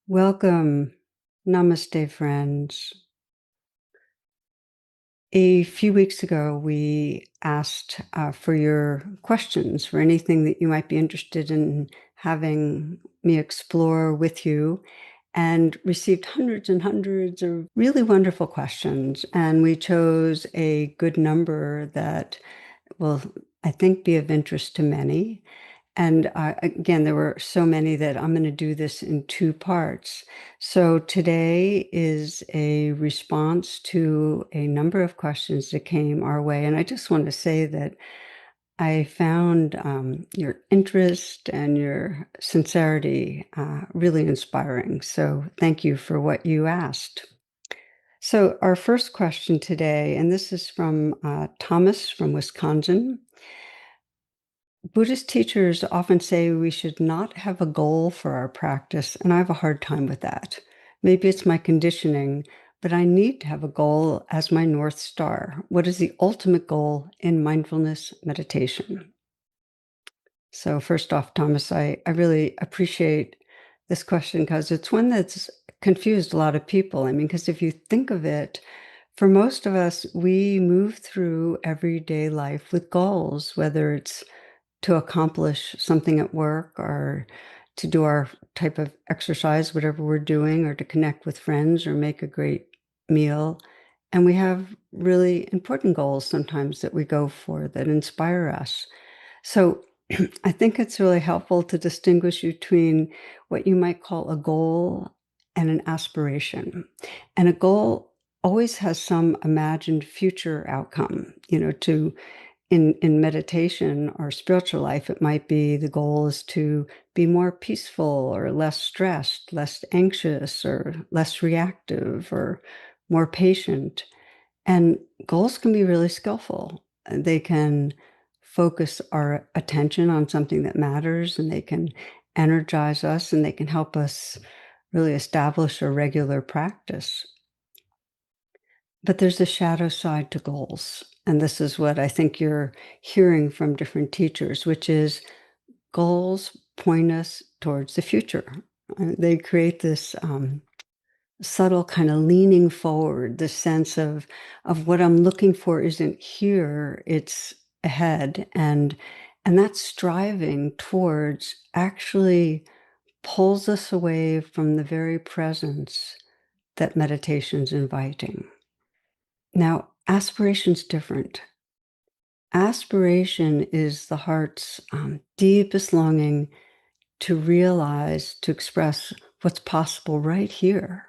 Welcome. Namaste, friends. A few weeks ago, we asked for your questions for anything that you might be interested in having me explore with you, and received hundreds and hundreds of really wonderful questions. And we chose a good number that will, I think, be of interest to many. And again, there were so many that I'm going to do this in two parts. So today is a response to a number of questions that came our way. And I just want to say that I found your interest and your sincerity really inspiring. So thank you for what you asked. So our first question today, and this is from Thomas from Wisconsin. Buddhist teachers often say we should not have a goal for our practice, and I have a hard time with that. Maybe it's my conditioning, but I need to have a goal as my North Star. What is the ultimate goal in mindfulness meditation? So, first off, Thomas, I really appreciate this question because it's one that's confused a lot of people. I mean, because if you think of it, for most of us, we move through everyday life with goals, whether it's to accomplish something at work or to do our type of exercise, whatever we're doing, or to connect with friends or make a great meal. And we have really important goals sometimes that we go for that inspire us. So I think it's really helpful to distinguish between what you might call a goal and an aspiration. And a goal always has some imagined future outcome, to in meditation or spiritual life, it might be the goal is to be more peaceful or less stressed, less anxious or less reactive or more patient. And goals can be really skillful. They can focus our attention on something that matters, and they can energize us, and they can help us really establish a regular practice. But there's a shadow side to goals. And this is what I think you're hearing from different teachers, which is goals point us towards the future. They create this subtle kind of leaning forward, the sense of what I'm looking for isn't here, it's ahead. And that striving towards actually pulls us away from the very presence that meditation's inviting. Now, aspiration's different. Aspiration is the heart's deepest longing to realize, to express what's possible right here,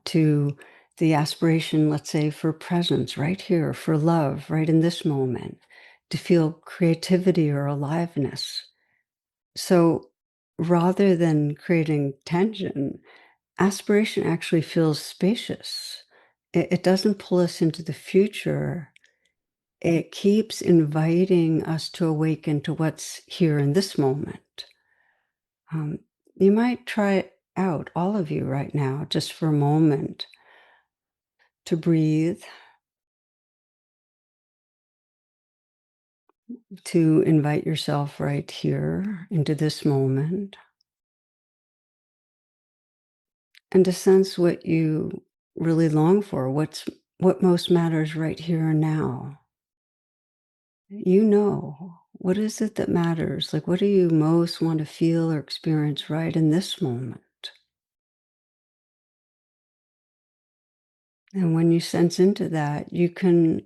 to the aspiration, let's say, for presence right here, for love right in this moment, to feel creativity or aliveness. So rather than creating tension, aspiration actually feels spacious. It doesn't pull us into the future. It keeps inviting us to awaken to what's here in this moment. You might try it out, all of you right now, just for a moment, to breathe, to invite yourself right here into this moment, and to sense what you really long for, what most matters right here and now. What is it that matters? Like, what do you most want to feel or experience right in this moment? And when you sense into that, you can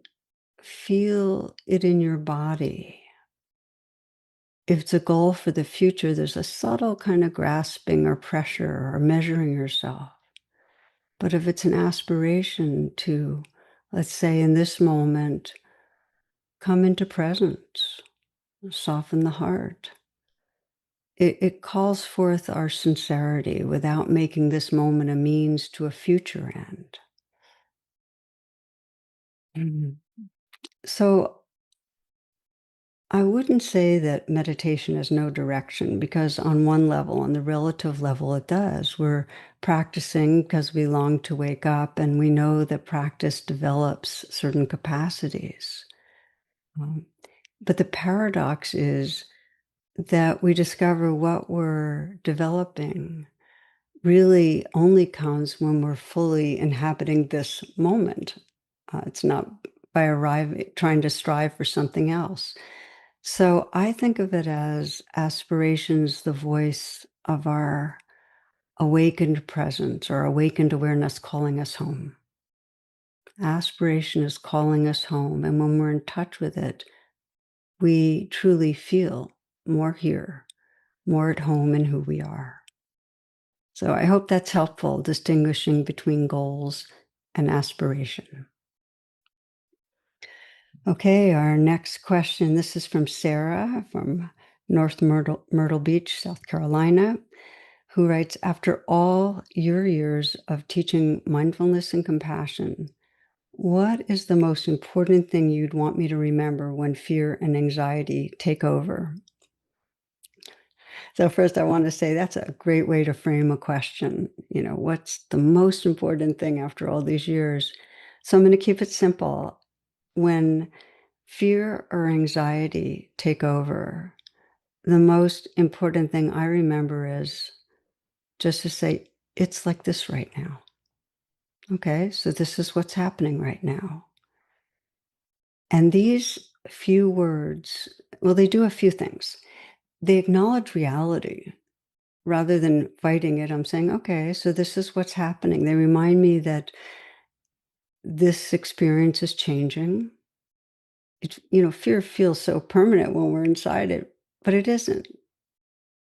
feel it in your body. If it's a goal for the future, there's a subtle kind of grasping or pressure or measuring yourself. But if it's an aspiration to, let's say in this moment, come into presence, soften the heart, it calls forth our sincerity without making this moment a means to a future end. Mhm. So I wouldn't say that meditation has no direction, because on one level, on the relative level, it does. We're practicing because we long to wake up, and we know that practice develops certain capacities. Um, but the paradox is that we discover what we're developing really only comes when we're fully inhabiting this moment. It's not by trying to strive for something else. So I think of it as aspirations, the voice of our awakened presence or awakened awareness calling us home. Aspiration is calling us home. And when we're in touch with it, we truly feel more here, more at home in who we are. So I hope that's helpful, distinguishing between goals and aspiration. Okay, our next question. This is from Sarah from North Myrtle Beach, South Carolina, who writes, after all your years of teaching mindfulness and compassion, what is the most important thing you'd want me to remember when fear and anxiety take over? So first, I want to say that's a great way to frame a question. What's the most important thing after all these years? So I'm going to keep it simple. When fear or anxiety take over, the most important thing I remember is just to say, it's like this right now. Okay, so this is what's happening right now. And these few words, well, they do a few things. They acknowledge reality. Rather than fighting it, I'm saying, okay, so this is what's happening. They remind me that this experience is changing. Fear feels so permanent when we're inside it, but it isn't.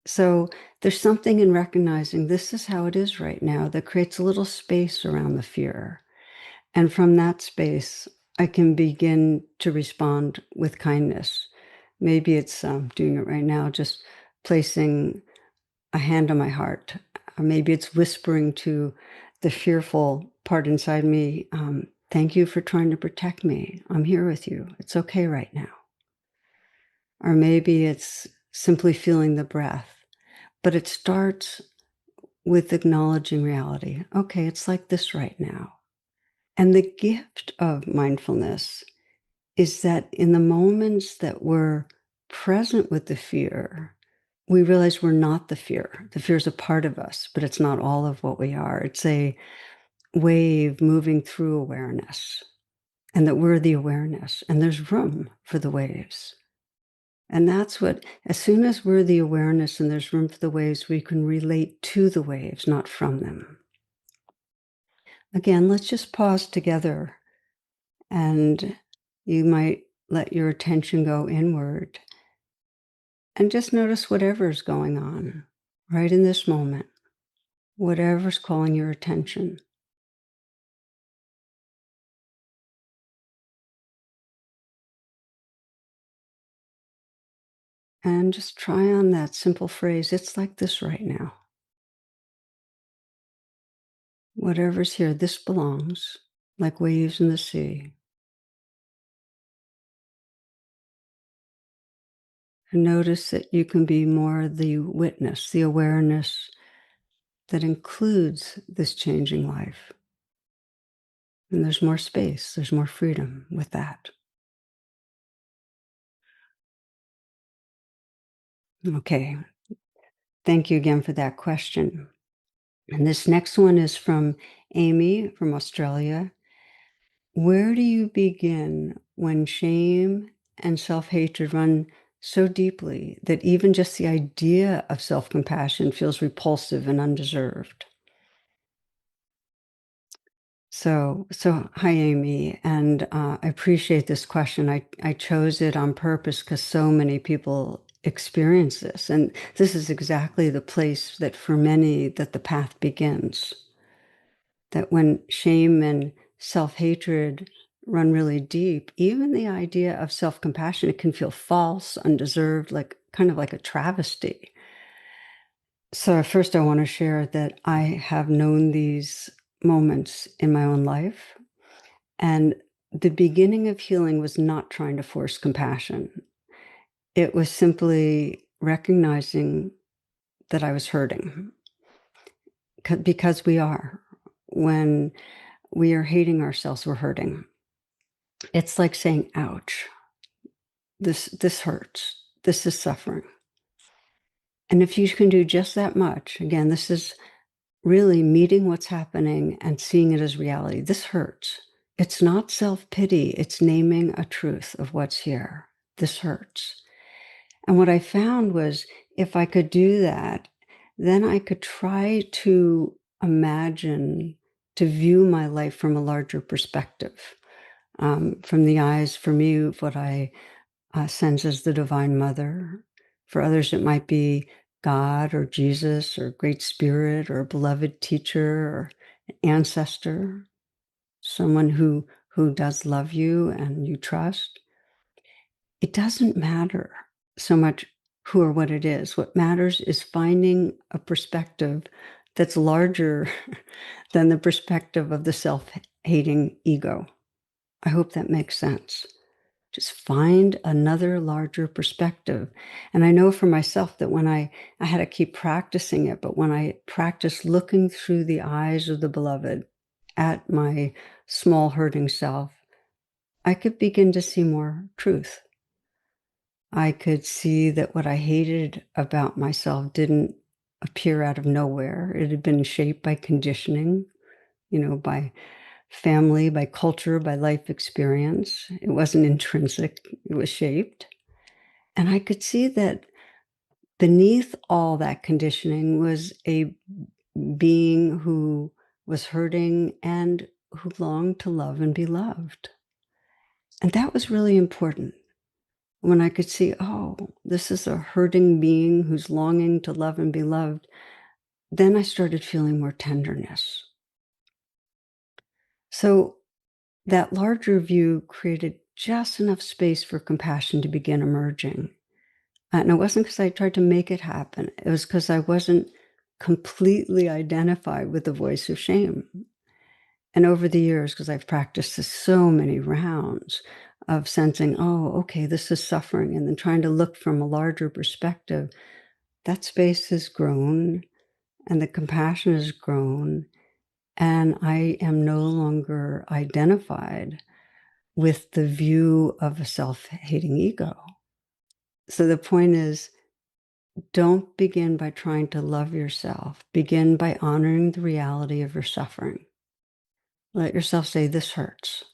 So there's something in recognizing this is how it is right now that creates a little space around the fear. And from that space, I can begin to respond with kindness. Maybe it's doing it right now, just placing a hand on my heart. Or maybe it's whispering to the fearful part inside me, thank you for trying to protect me. I'm here with you. It's okay right now. Or maybe it's simply feeling the breath. But it starts with acknowledging reality. Okay, it's like this right now. And the gift of mindfulness is that in the moments that we're present with the fear, we realize we're not the fear. The fear is a part of us, but it's not all of what we are. It's a wave moving through awareness, and that we're the awareness, and there's room for the waves. And that's what, as soon as we're the awareness and there's room for the waves, we can relate to the waves, not from them. Again, let's just pause together, and you might let your attention go inward and just notice whatever's going on right in this moment, whatever's calling your attention. And just try on that simple phrase, it's like this right now. Whatever's here, this belongs, like waves in the sea. And notice that you can be more the witness, the awareness that includes this changing life. And there's more space, there's more freedom with that. Okay, thank you again for that question. And this next one is from Amy from Australia. Where do you begin when shame and self-hatred run so deeply that even just the idea of self-compassion feels repulsive and undeserved? So hi, Amy, and I appreciate this question. I chose it on purpose because so many people experience this, and this is exactly the place that for many that the path begins. That when shame and self-hatred run really deep, even the idea of self-compassion, it can feel false, undeserved, like kind of like a travesty. So first I want to share that I have known these moments in my own life. And the beginning of healing was not trying to force compassion. It was simply recognizing that I was hurting because we are. When we are hating ourselves, we're hurting. It's like saying, ouch, this hurts. This is suffering. And if you can do just that much, again, this is really meeting what's happening and seeing it as reality. This hurts. It's not self-pity. It's naming a truth of what's here. This hurts. And what I found was if I could do that, then I could try to imagine, to view my life from a larger perspective, from the eyes, for me, of what I sense as the Divine Mother. For others, it might be God or Jesus or Great Spirit or a beloved teacher or an ancestor, someone who does love you and you trust. It doesn't matter so much who or what it is. What matters is finding a perspective that's larger than the perspective of the self-hating ego. I hope that makes sense. Just find another larger perspective. And I know for myself that when I had to keep practicing it, but when I practiced looking through the eyes of the beloved at my small hurting self, I could begin to see more truth. I could see that what I hated about myself didn't appear out of nowhere. It had been shaped by conditioning, by family, by culture, by life experience. It wasn't intrinsic, it was shaped. And I could see that beneath all that conditioning was a being who was hurting and who longed to love and be loved. And that was really important. When I could see, oh, this is a hurting being who's longing to love and be loved, then I started feeling more tenderness. So that larger view created just enough space for compassion to begin emerging. And it wasn't because I tried to make it happen. It was because I wasn't completely identified with the voice of shame. And over the years, because I've practiced this so many rounds of sensing, oh, okay, this is suffering, and then trying to look from a larger perspective, that space has grown and the compassion has grown. And I am no longer identified with the view of a self-hating ego. So the point is, don't begin by trying to love yourself. Begin by honoring the reality of your suffering. Let yourself say, this hurts.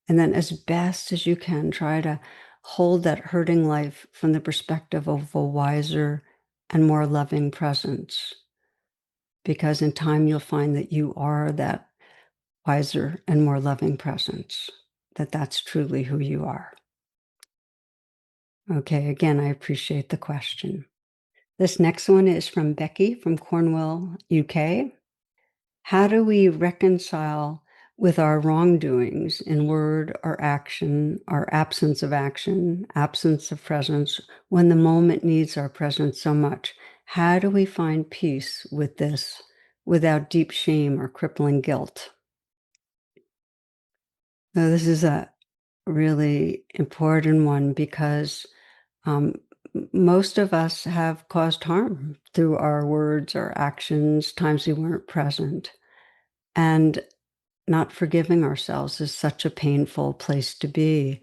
And then as best as you can, try to hold that hurting life from the perspective of a wiser and more loving presence. Because in time, you'll find that you are that wiser and more loving presence, that that's truly who you are. Okay, again, I appreciate the question. This next one is from Becky from Cornwall, UK. How do we reconcile with our wrongdoings in word or action, our absence of action, absence of presence, when the moment needs our presence so much? How do we find peace with this without deep shame or crippling guilt? Now, this is a really important one because most of us have caused harm through our words or actions, times we weren't present. And not forgiving ourselves is such a painful place to be.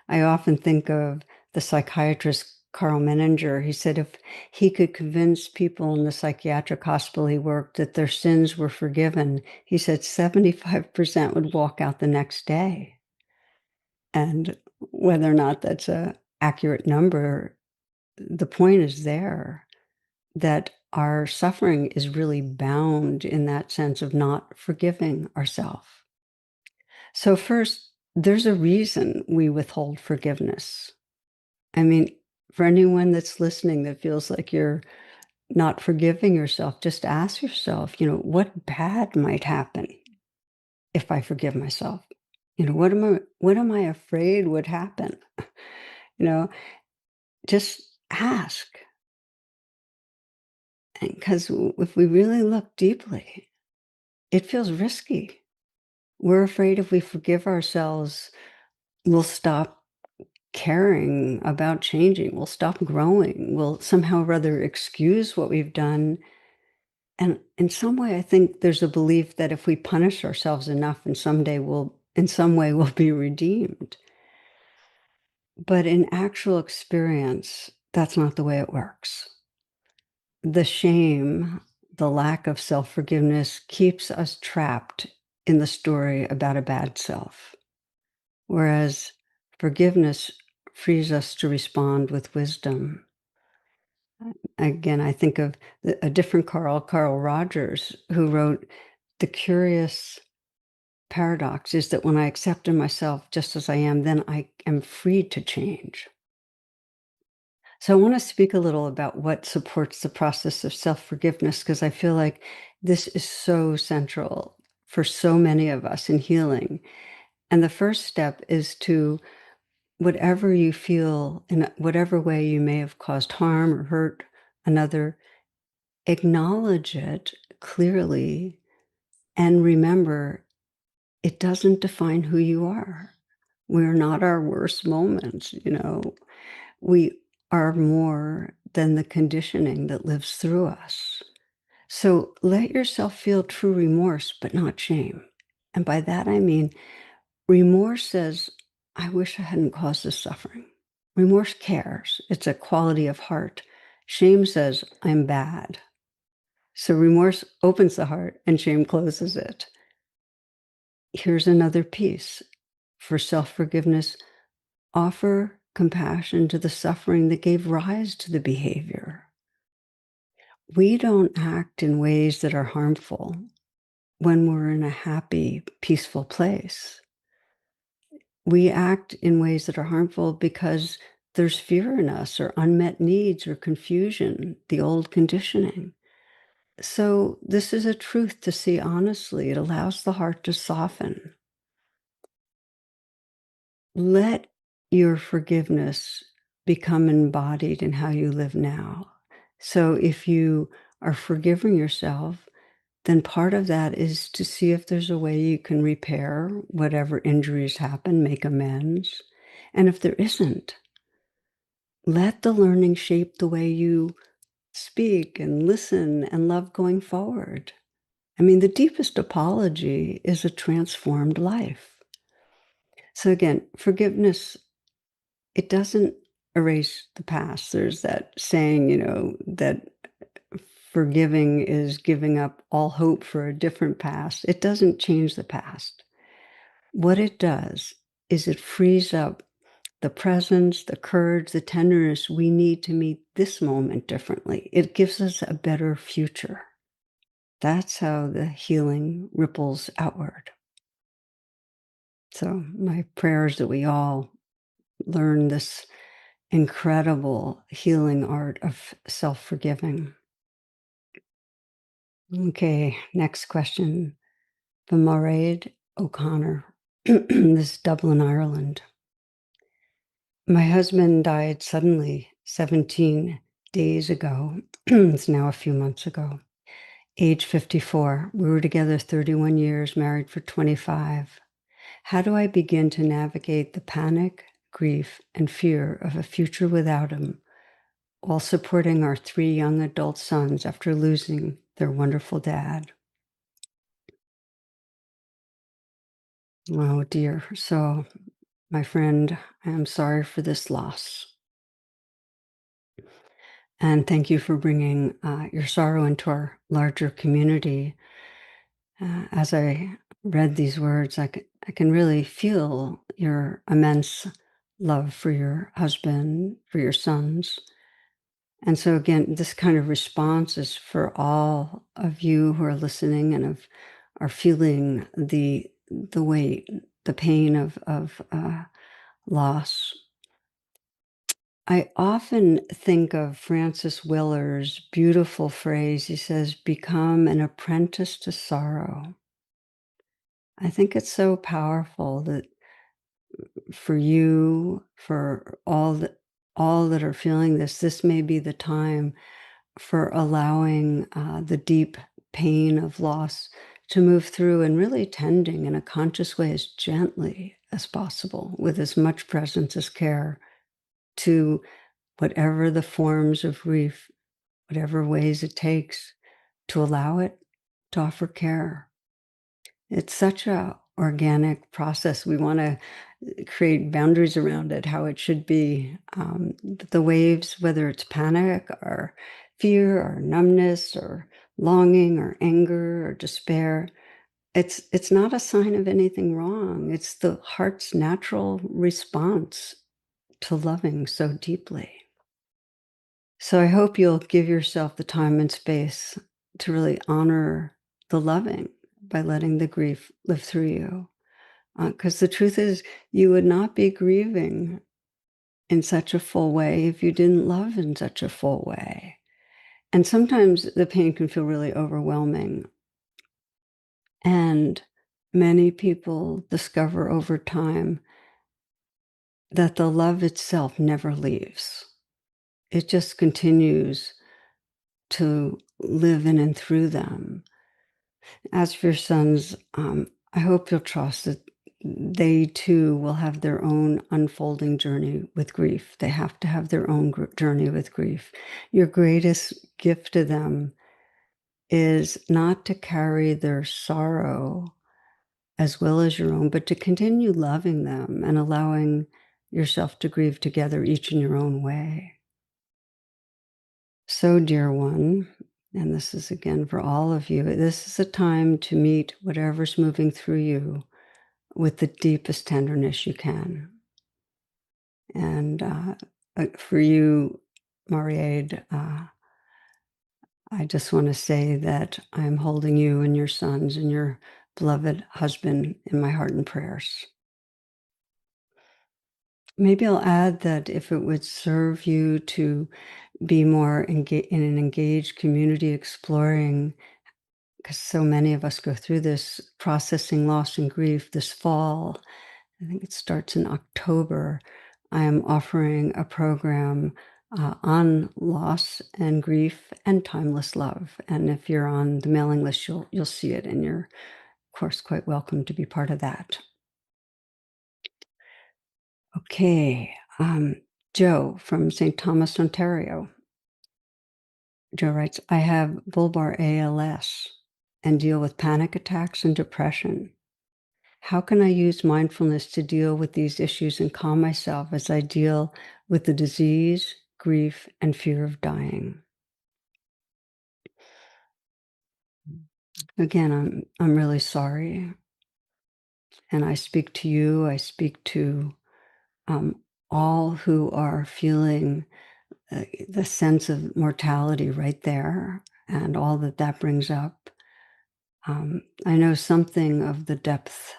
I often think of the psychiatrist Carl Menninger. He said if he could convince people in the psychiatric hospital he worked that their sins were forgiven, he said 75% would walk out the next day. And whether or not that's an accurate number, the point is there that our suffering is really bound in that sense of not forgiving ourselves. So first, there's a reason we withhold forgiveness. I mean, for anyone that's listening that feels like you're not forgiving yourself, just ask yourself, what bad might happen if I forgive myself? What am I afraid would happen? You know, just ask. Because if we really look deeply, it feels risky. We're afraid if we forgive ourselves, we'll stop caring about changing. We'll stop growing. We'll somehow rather excuse what we've done. And in some way, I think there's a belief that if we punish ourselves enough, and someday in some way, we'll be redeemed. But in actual experience, that's not the way it works. The shame, the lack of self-forgiveness keeps us trapped in the story about a bad self, whereas forgiveness frees us to respond with wisdom. Again, I think of a different Carl Rogers, who wrote, "The curious paradox is that when I accept in myself just as I am, then I am free to change." So I want to speak a little about what supports the process of self-forgiveness, because I feel like this is so central for so many of us in healing. And the first step is to, whatever you feel, in whatever way you may have caused harm or hurt another, acknowledge it clearly and remember it doesn't define who you are. We're not our worst moments, We are more than the conditioning that lives through us. So let yourself feel true remorse, but not shame. And by that, I mean, remorse says, I wish I hadn't caused this suffering. Remorse cares. It's a quality of heart. Shame says, I'm bad. So remorse opens the heart and shame closes it. Here's another piece. For self-forgiveness, offer compassion to the suffering that gave rise to the behavior. We don't act in ways that are harmful when we're in a happy, peaceful place. We act in ways that are harmful because there's fear in us, or unmet needs, or confusion, the old conditioning. So this is a truth to see honestly. It allows the heart to soften. Let your forgiveness become embodied in how you live now. So if you are forgiving yourself, then part of that is to see if there's a way you can repair whatever injuries happen, make amends. And if there isn't, let the learning shape the way you speak and listen and love going forward. I mean, the deepest apology is a transformed life. So again, forgiveness, it doesn't erase the past. There's that saying, that forgiving is giving up all hope for a different past. It doesn't change the past. What it does is it frees up the presence, the courage, the tenderness we need to meet this moment differently. It gives us a better future. That's how the healing ripples outward. So my prayer is that we all learn this incredible healing art of self-forgiving. Okay, next question from Mairead O'Connor. This is Dublin, Ireland. My husband died suddenly 17 days ago. It's now a few months ago. Age 54. We were together 31 years, married for 25. How do I begin to navigate the panic, grief, and fear of a future without him while supporting our 3 young adult sons after losing their wonderful dad? Oh dear. So, my friend, I am sorry for this loss. And thank you for bringing your sorrow into our larger community. As I read these words, I can really feel your immense love for your husband, for your sons. And so again, this kind of response is for all of you who are listening and are feeling the weight, the pain of loss. I often think of Francis Willer's beautiful phrase. He says, "Become an apprentice to sorrow." I think it's so powerful that for you, for all that are feeling this, this may be the time for allowing the deep pain of loss to move through and really tending in a conscious way as gently as possible, with as much presence as care, to whatever the forms of grief, whatever ways it takes, to allow it, to offer care. It's such a organic process. We want to create boundaries around it, how it should be. The waves, whether it's panic or fear or numbness or longing or anger or despair, it's not a sign of anything wrong. It's the heart's natural response to loving so deeply. So I hope you'll give yourself the time and space to really honor the loving by letting the grief live through you. Because the truth is, you would not be grieving in such a full way if you didn't love in such a full way. And sometimes the pain can feel really overwhelming. And many people discover over time that the love itself never leaves. It just continues to live in and through them. As for your sons, I hope you'll trust that they too will have their own unfolding journey with grief. They have to have their own journey with grief. Your greatest gift to them is not to carry their sorrow as well as your own, but to continue loving them and allowing yourself to grieve together, each in your own way. So, dear one, and this is again for all of you, this is a time to meet whatever's moving through you with the deepest tenderness you can. And for you, Mariade, I just want to say that I'm holding you and your sons and your beloved husband in my heart and prayers. Maybe I'll add that if it would serve you to be more in an engaged community exploring, because so many of us go through this processing loss and grief this fall. I think it starts in October. I am offering a program on loss and grief and timeless love. And if you're on the mailing list, you'll see it, and you're, of course, quite welcome to be part of that. Okay, Joe from St. Thomas, Ontario. Joe writes, I have bulbar ALS and deal with panic attacks and depression. How can I use mindfulness to deal with these issues and calm myself as I deal with the disease, grief, and fear of dying? Again, I'm really sorry. And I speak to you, I speak to all who are feeling the sense of mortality right there and all that that brings up. I know something of the depth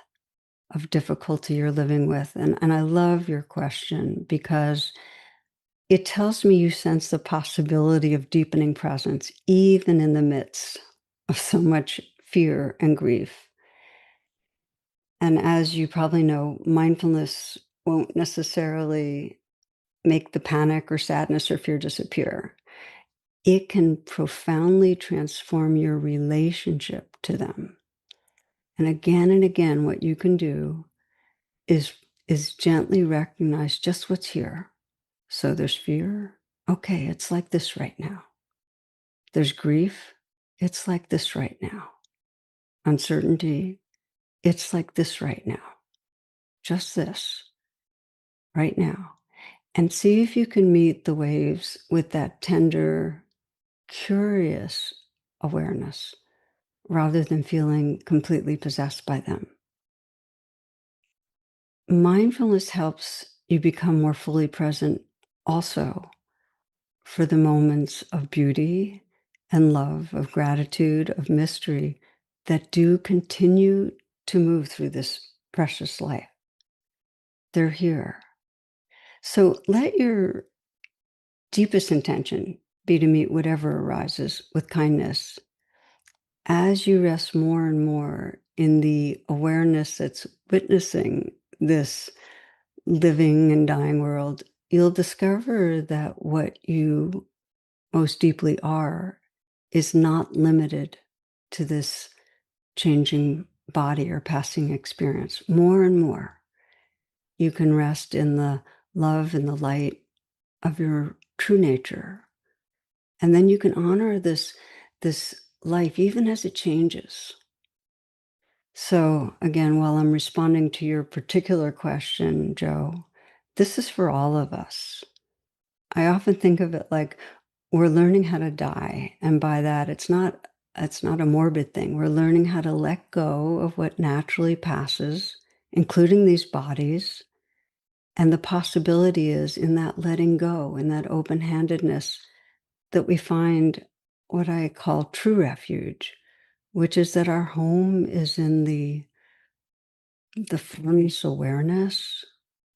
of difficulty you're living with. And I love your question because it tells me you sense the possibility of deepening presence, even in the midst of so much fear and grief. And as you probably know, mindfulness won't necessarily make the panic or sadness or fear disappear. It can profoundly transform your relationship to them. And again, what you can do is gently recognize just what's here. So there's fear. Okay, it's like this right now. There's grief. It's like this right now. Uncertainty. It's like this right now. Just this right now. And see if you can meet the waves with that tender, curious awareness rather than feeling completely possessed by them. Mindfulness helps you become more fully present also for the moments of beauty and love, of gratitude, of mystery that do continue to move through this precious life. They're here. So let your deepest intention be to meet whatever arises with kindness. As you rest more and more in the awareness that's witnessing this living and dying world, you'll discover that what you most deeply are is not limited to this changing body or passing experience. More and more, you can rest in the love and the light of your true nature. And then you can honor this life even as it changes. So again, while I'm responding to your particular question, Joe, this is for all of us. I often think of it like we're learning how to die. And by that, it's not It's not a morbid thing. We're learning how to let go of what naturally passes, including these bodies. And the possibility is in that letting go, in that open-handedness, that we find what I call true refuge, which is that our home is in the formless awareness,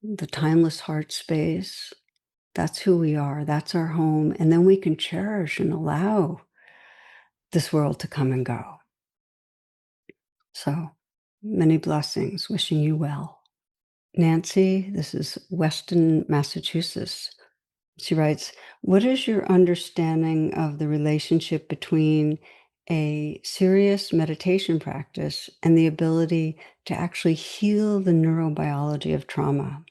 the timeless heart space. That's who we are. That's our home. And then we can cherish and allow this world to come and go. So many blessings. Wishing you well. Nancy, this is Weston, Massachusetts. She writes, what is your understanding of the relationship between a serious meditation practice and the ability to actually heal the neurobiology of trauma?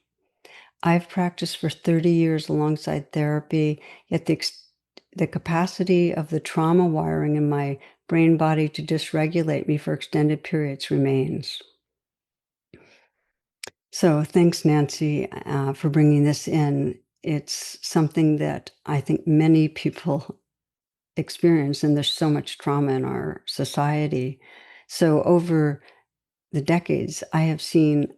I've practiced for 30 years alongside therapy, yet the capacity of the trauma wiring in my brain body to dysregulate me for extended periods remains. So thanks, Nancy, for bringing this in. It's something that I think many people experience, and there's so much trauma in our society. So over the decades, I have seen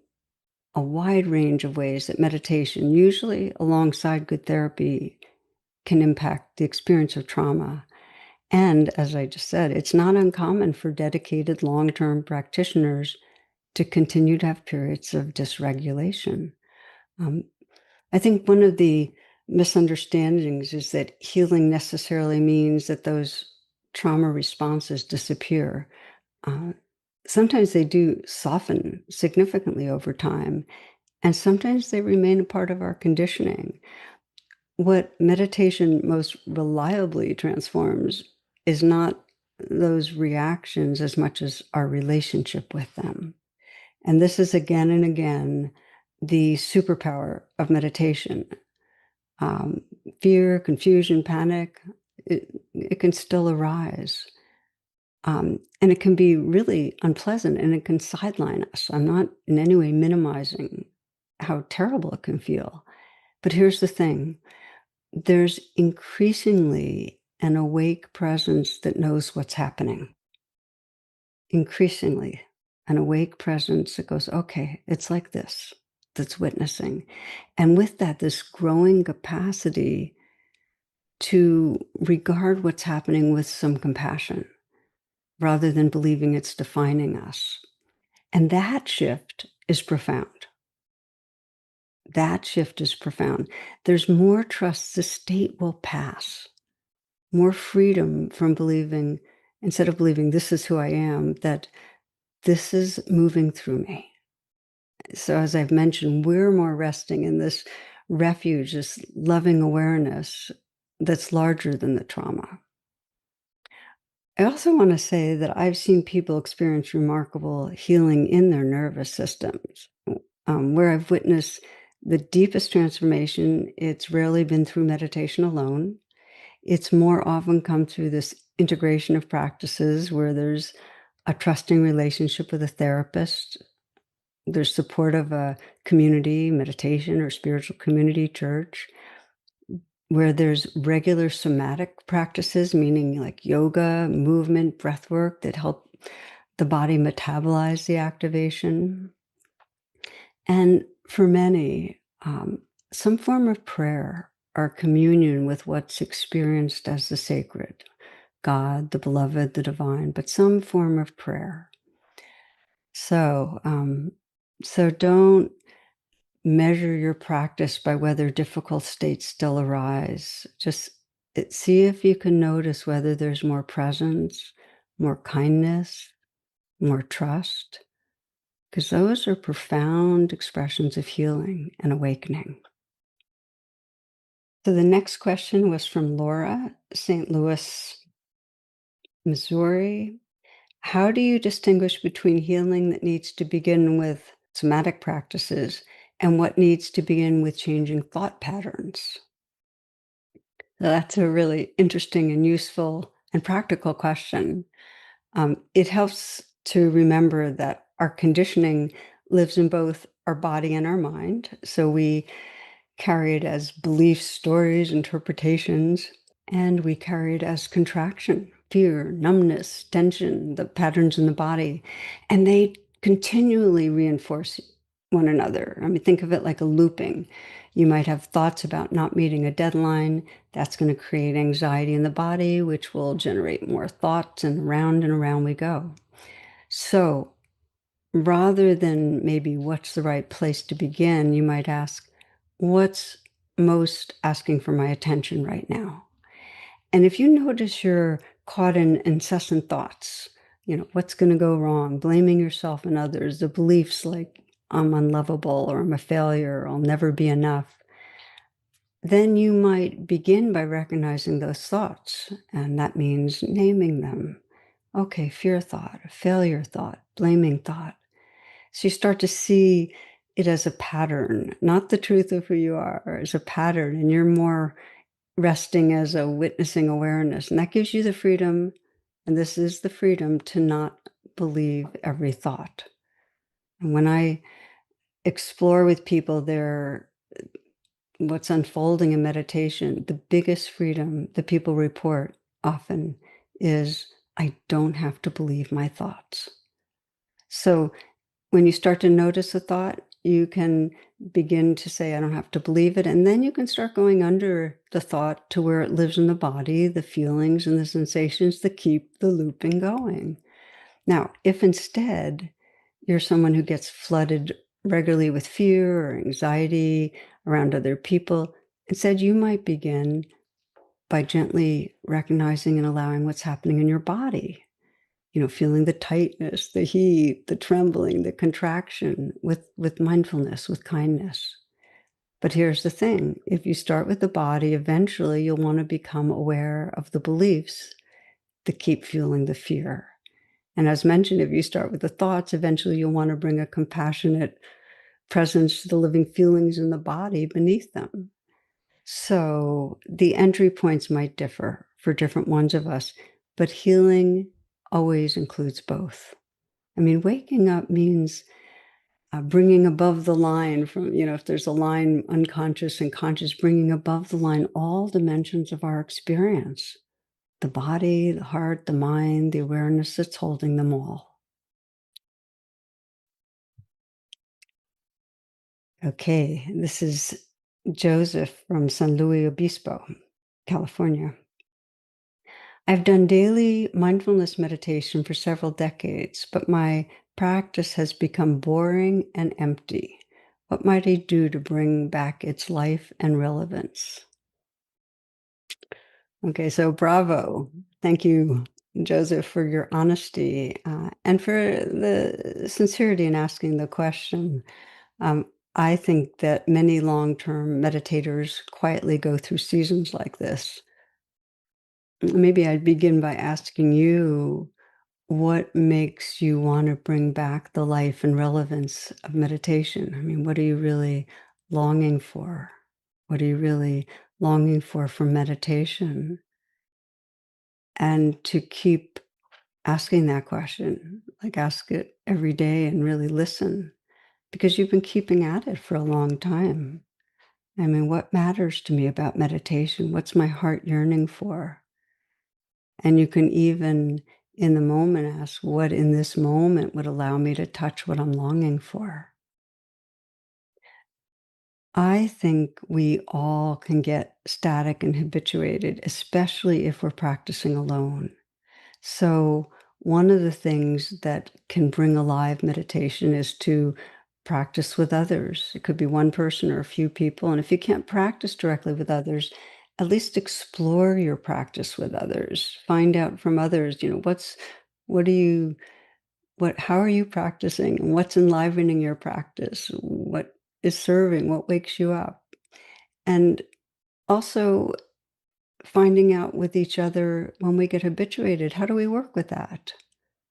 a wide range of ways that meditation, usually alongside good therapy, can impact the experience of trauma. And as I just said, it's not uncommon for dedicated long-term practitioners to continue to have periods of dysregulation. I think one of the misunderstandings is that healing necessarily means that those trauma responses disappear. Uh, Sometimes they do soften significantly over time, and sometimes they remain a part of our conditioning. What meditation most reliably transforms is not those reactions as much as our relationship with them. And this is again and again the superpower of meditation. Um, Fear, confusion, panic, it can still arise. And it can be really unpleasant and it can sideline us. I'm not in any way minimizing how terrible it can feel. But here's the thing, there's increasingly an awake presence that knows what's happening. Increasingly, an awake presence that goes, okay, it's like this, that's witnessing. And with that, this growing capacity to regard what's happening with some compassion rather than believing it's defining us. And that shift is profound. That shift is profound. There's more trust the state will pass, more freedom from believing, instead of believing this is who I am, that this is moving through me. So as I've mentioned, we're more resting in this refuge, this loving awareness that's larger than the trauma. I also want to say that I've seen people experience remarkable healing in their nervous systems. Where I've witnessed the deepest transformation, it's rarely been through meditation alone. It's more often come through this integration of practices where there's a trusting relationship with a therapist, there's support of a community, meditation or spiritual community church, where there's regular somatic practices, meaning like yoga, movement, breath work that help the body metabolize the activation. And for many, some form of prayer or communion with what's experienced as the sacred, God, the beloved, the divine, but some form of prayer. So, so don't measure your practice by whether difficult states still arise. Just see if you can notice whether there's more presence, more kindness, more trust, because those are profound expressions of healing and awakening. So the next question was from Laura, St. Louis, Missouri. How do you distinguish between healing that needs to begin with somatic practices and what needs to begin with changing thought patterns? That's a really interesting and useful and practical question. It helps to remember that our conditioning lives in both our body and our mind. So we carry it as beliefs, stories, interpretations, and we carry it as contraction. fear, numbness, tension, the patterns in the body, and they continually reinforce one another. I mean, think of it like a looping. You might have thoughts about not meeting a deadline. That's going to create anxiety in the body, which will generate more thoughts, and around we go. So rather than maybe what's the right place to begin, you might ask, what's most asking for my attention right now? And if you notice you're caught in incessant thoughts, what's going to go wrong, blaming yourself and others, the beliefs like I'm unlovable or I'm a failure or I'll never be enough, then you might begin by recognizing those thoughts. And that means naming them. Okay, fear thought, failure thought, blaming thought. So you start to see it as a pattern, not the truth of who you are, as a pattern, and you're more resting as a witnessing awareness. And that gives you the freedom, and this is the freedom to not believe every thought. And when I explore with people what's unfolding in meditation, the biggest freedom that people report often is, I don't have to believe my thoughts. So when you start to notice a thought, you can begin to say, I don't have to believe it. And then you can start going under the thought to where it lives in the body, the feelings and the sensations that keep the looping going. Now, if instead you're someone who gets flooded regularly with fear or anxiety around other people, instead you might begin by gently recognizing and allowing what's happening in your body. Feeling the tightness, the heat, the trembling, the contraction with mindfulness, with kindness. But here's the thing. If you start with the body, eventually you'll want to become aware of the beliefs that keep fueling the fear. And as mentioned, if you start with the thoughts, eventually you'll want to bring a compassionate presence to the living feelings in the body beneath them. So the entry points might differ for different ones of us, but healing always includes both. I mean, waking up means bringing above the line from, if there's a line unconscious and conscious, bringing above the line all dimensions of our experience, the body, the heart, the mind, the awareness that's holding them all. Okay, this is Joseph from San Luis Obispo, California. I've done daily mindfulness meditation for several decades, but my practice has become boring and empty. What might I do to bring back its life and relevance? Okay, so bravo. Thank you, Joseph, for your honesty and for the sincerity in asking the question. Um, I think that many long-term meditators quietly go through seasons like this. Maybe I'd begin by asking you, what makes you want to bring back the life and relevance of meditation? I mean, what are you really longing for? What are you really longing for meditation? And to keep asking that question, like ask it every day and really listen, because you've been keeping at it for a long time. I mean, what matters to me about meditation? What's my heart yearning for? And you can even in the moment ask, what in this moment would allow me to touch what I'm longing for? I think we all can get static and habituated, especially if we're practicing alone. So one of the things that can bring alive meditation is to practice with others. It could be one person or a few people. And if you can't practice directly with others, at least explore your practice with others. Find out from others, how are you practicing? And what's enlivening your practice? What is serving? What wakes you up? And also finding out with each other when we get habituated, how do we work with that?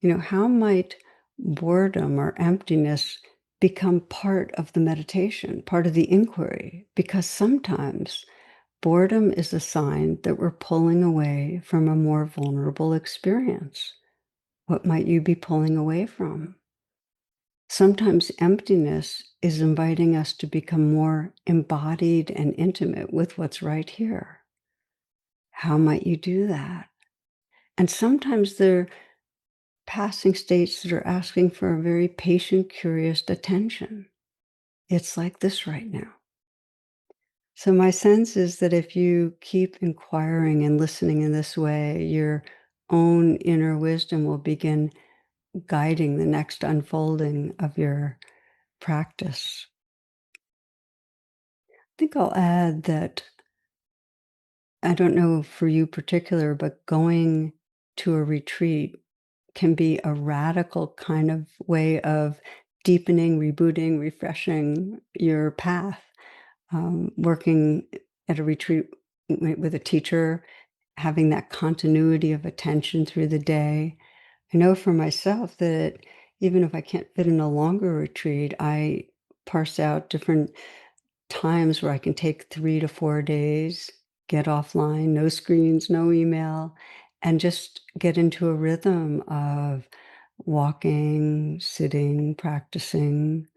How might boredom or emptiness become part of the meditation, part of the inquiry? Because sometimes boredom is a sign that we're pulling away from a more vulnerable experience. What might you be pulling away from? Sometimes emptiness is inviting us to become more embodied and intimate with what's right here. How might you do that? And sometimes they're passing states that are asking for a very patient, curious attention. It's like this right now. So, my sense is that if you keep inquiring and listening in this way, your own inner wisdom will begin guiding the next unfolding of your practice. I think I'll add that I don't know for you particular, but going to a retreat can be a radical kind of way of deepening, rebooting, refreshing your path. Working at a retreat with a teacher, having that continuity of attention through the day. I know for myself that even if I can't fit in a longer retreat, I parse out different times where I can take 3 to 4 days, get offline, no screens, no email, and just get into a rhythm of walking, sitting, practicing.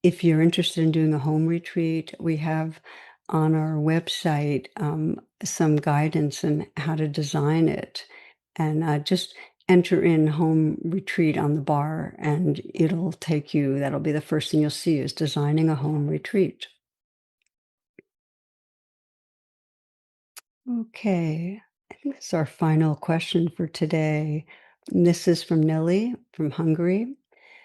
If you're interested in doing a home retreat, we have on our website some guidance on how to design it. And just enter in home retreat on the bar, and it'll take you, that'll be the first thing you'll see is designing a home retreat. Okay, I think this is our final question for today. And this is from Nellie from Hungary.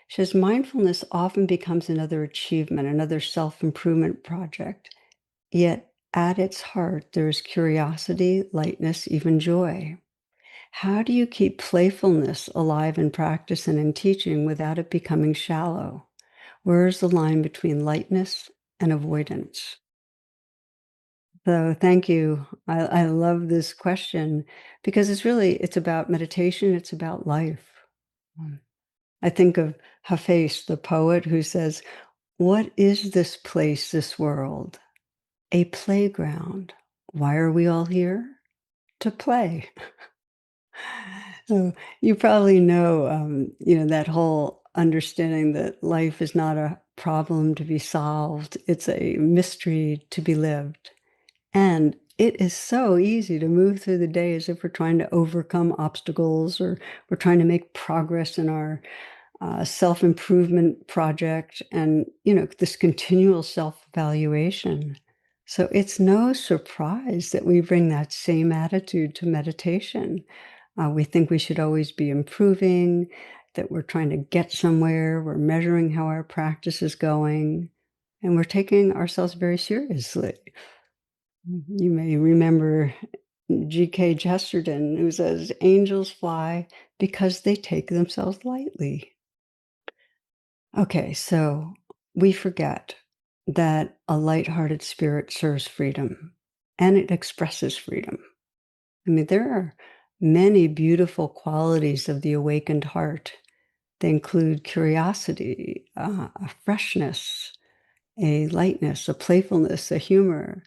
She says, mindfulness often becomes another achievement, another self improvement project. Yet at its heart, there is curiosity, lightness, even joy. How do you keep playfulness alive in practice and in teaching without it becoming shallow? Where is the line between lightness and avoidance? So thank you. I love this question because it's about meditation, it's about life. Mm. I think of Hafiz, the poet, who says, "What is this place, this world? A playground. Why are we all here? To play." So you probably know, that whole understanding that life is not a problem to be solved. It's a mystery to be lived. And it is so easy to move through the day as if we're trying to overcome obstacles or we're trying to make progress in our self-improvement project and, this continual self-evaluation. So it's no surprise that we bring that same attitude to meditation. We think we should always be improving, that we're trying to get somewhere, we're measuring how our practice is going, and we're taking ourselves very seriously. You may remember G.K. Chesterton, who says, "Angels fly because they take themselves lightly." Okay, so we forget that a lighthearted spirit serves freedom and it expresses freedom. I mean, there are many beautiful qualities of the awakened heart. They include curiosity, a freshness, a lightness, a playfulness, a humor.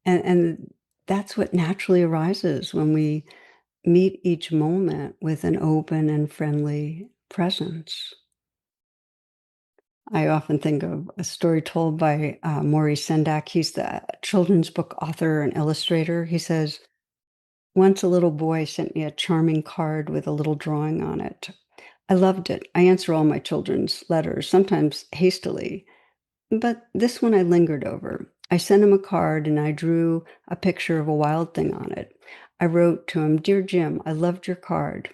And that's what naturally arises when we meet each moment with an open and friendly presence. I often think of a story told by Maurice Sendak. He's the children's book author and illustrator. He says, once a little boy sent me a charming card with a little drawing on it. I loved it. I answer all my children's letters, sometimes hastily, but this one I lingered over. I sent him a card and I drew a picture of a wild thing on it. I wrote to him, "Dear Jim, I loved your card."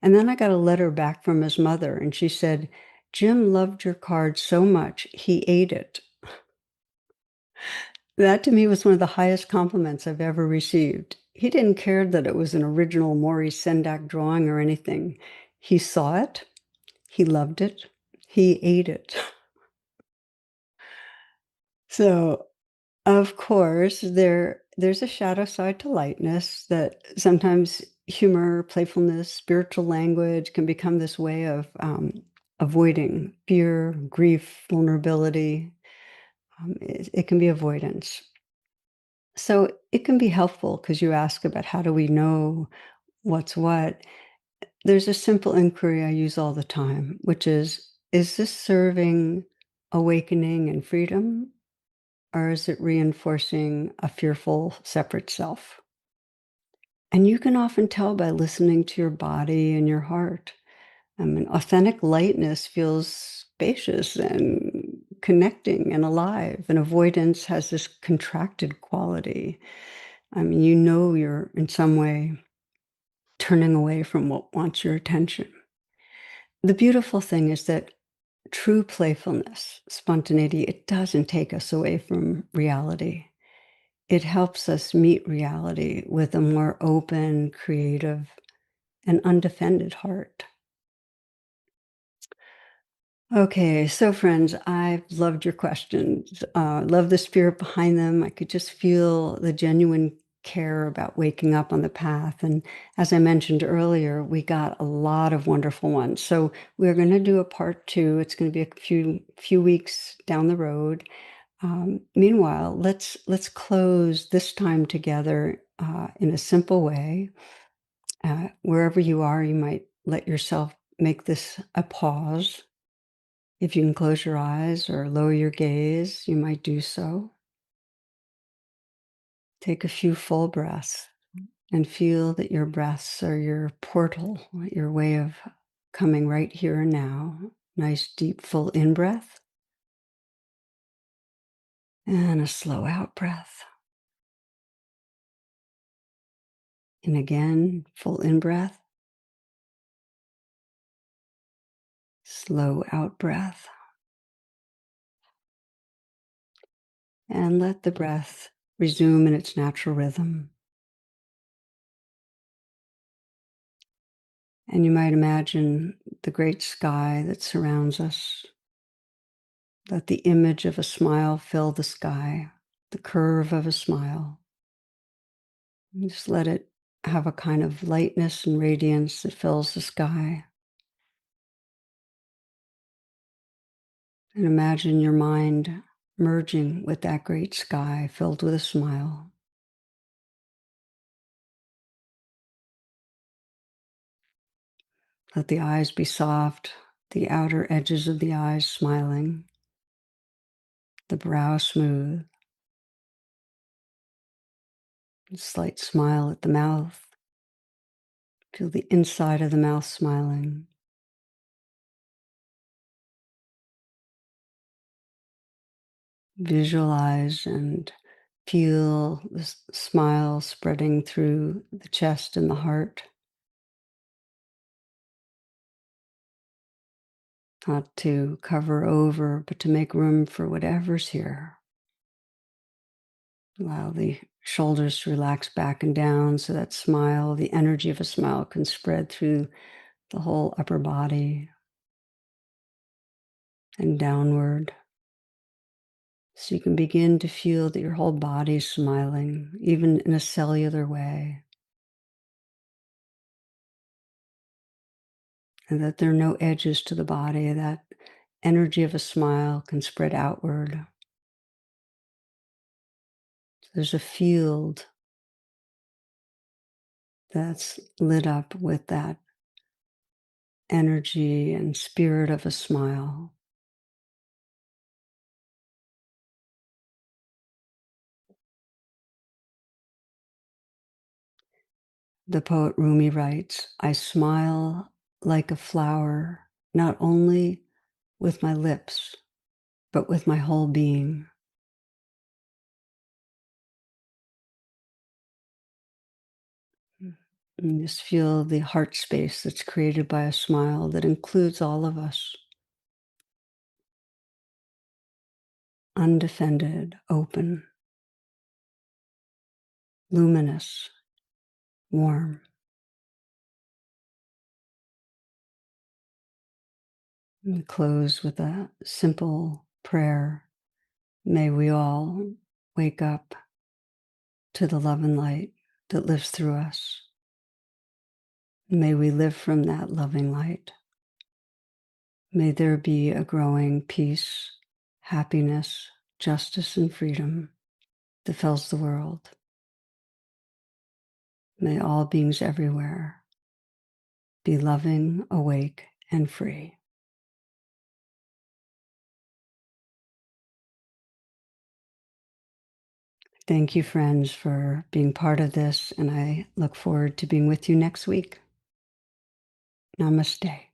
And then I got a letter back from his mother, and she said, "Jim loved your card so much, he ate it." That to me was one of the highest compliments I've ever received. He didn't care that it was an original Maurice Sendak drawing or anything. He saw it, he loved it, he ate it. So, of course, there's a shadow side to lightness that sometimes humor, playfulness, spiritual language can become this way of avoiding fear, grief, vulnerability. It can be avoidance. So it can be helpful because you ask about how do we know what's what. There's a simple inquiry I use all the time, which is this serving awakening and freedom, or is it reinforcing a fearful separate self? And you can often tell by listening to your body and your heart. I mean, authentic lightness feels spacious and connecting and alive, and avoidance has this contracted quality. I mean, you know you're in some way turning away from what wants your attention. The beautiful thing is that true playfulness, spontaneity, it doesn't take us away from reality. It helps us meet reality with a more open, creative, and undefended heart. Okay, so friends, I've loved your questions. Love the spirit behind them. I could just feel the genuine care about waking up on the path. And as I mentioned earlier, we got a lot of wonderful ones. So we're going to do a part two. It's going to be a few weeks down the road. Meanwhile, let's close this time together in a simple way. Wherever you are, you might let yourself make this a pause. If you can close your eyes or lower your gaze, you might do so. Take a few full breaths and feel that your breaths are your portal, your way of coming right here and now. Nice, deep, full in breath and a slow out breath. And again, full in breath, slow out breath. And let the breath resume in its natural rhythm. And you might imagine the great sky that surrounds us. Let the image of a smile fill the sky, the curve of a smile. And just let it have a kind of lightness and radiance that fills the sky. And imagine your mind merging with that great sky filled with a smile. Let the eyes be soft, the outer edges of the eyes smiling, the brow smooth, a slight smile at the mouth. Feel the inside of the mouth smiling. Visualize and feel the smile spreading through the chest and the heart. Not to cover over, but to make room for whatever's here. Allow the shoulders to relax back and down so that smile, the energy of a smile, can spread through the whole upper body and downward. So you can begin to feel that your whole body is smiling, even in a cellular way, and that there are no edges to the body. That energy of a smile can spread outward. There's a field that's lit up with that energy and spirit of a smile. The poet Rumi writes, I smile like a flower, not only with my lips, but with my whole being. And just feel the heart space that's created by a smile that includes all of us. Undefended, open, luminous, warm. And we close with a simple prayer. May we all wake up to the love and light that lives through us. May we live from that loving light. May there be a growing peace, happiness, justice, and freedom that fills the world. May all beings everywhere be loving, awake, and free. Thank you, friends, for being part of this, and I look forward to being with you next week. Namaste.